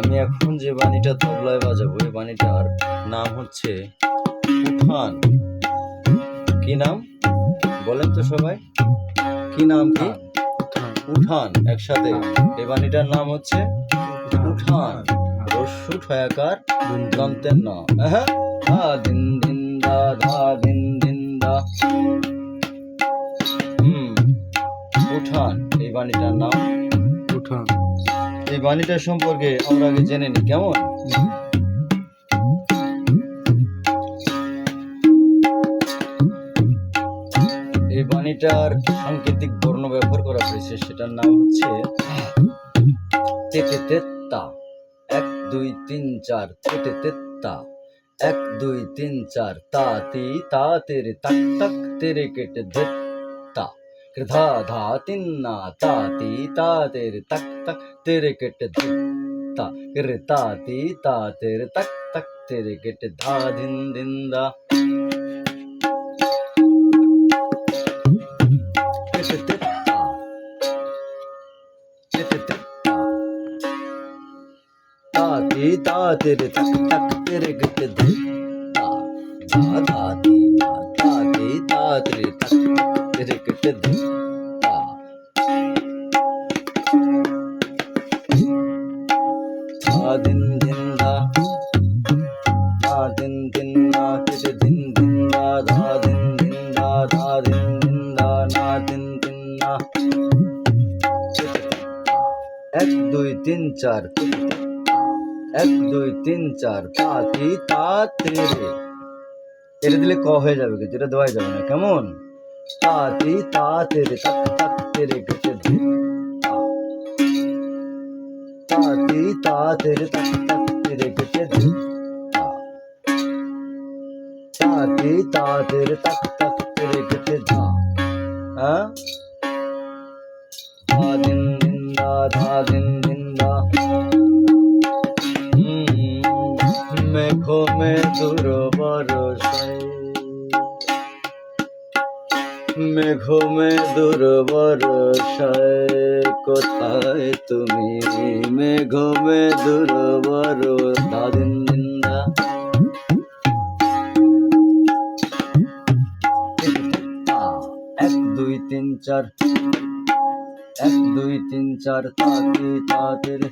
আমি এখন যে বাণীটা তবলায় বাজাবো এই বাণীটার নাম হচ্ছে উঠান। কি নাম বলেন তো সবাই, কি নাম? কি? উঠান। একসাথে এই বাণীটার নাম হচ্ছে উঠান। রস্যু ঠয়াকার দন্তের ন, ধা দিন দিন দা, ধা দিন দিন দা। উঠান এই বাণীটার নাম উঠান। এই বাণীটার সম্পর্কে আমরা আগে জেনে নিই, কেমন? এই বাণীটার সাংকেতিক বর্ণ ব্যবহার করা হয়েছে, সেটার নাম হচ্ছে তেতে তেত্তা। 1 2 3 4 তেতে তেত্তা। 1 2 3 4 তা তি তা তেরে তাক তাক তেরে কেটে ধেত্তা। धा धा तिन्ना ता ती ता तेरे तक तक तेरे केटे धित्ता। रे ता ती ता तेरे तक तक तेरे केटे धा दिन दिन दा। केटे तित्ता केटे तित्ता। ता ती ता तेरे तक तक तेरे केटे धित्ता। धा धा तिन्ना ता ती ता तेरे तक तक तेरे केटे धित्ता। दिन दिन दा, दा दिन दिन दा, तेरे दिन दिन दा, दा दिन दिन दा, दा दिन दिन दा, ना दिन दिन ना। 1 2 3 4 1 2 3 4 তা তি তা তেরে। এটা দিলে ক হয়ে যাবে, কিন্তু এটা দেওয়াই যাবে না, কেমন? তা তি তা তেরে তাক তাক তেরে কেটে ধিত্তা। তা তি তা তেরে তাক তাক तेरे केटे धित्ता। ता ती ता तेरे तक तक तेरे केटे धा। धा दिन दिन दा, धा दिन दिन दा। मेघों में दूर बरसाए, मेघों में दूर बरसाए কোথায় তুমি? মেঘোं में दूर बरसाए। धा दिन दिन दा। 1 2 3 4 1 2 3 4 ता ती ता तेरे।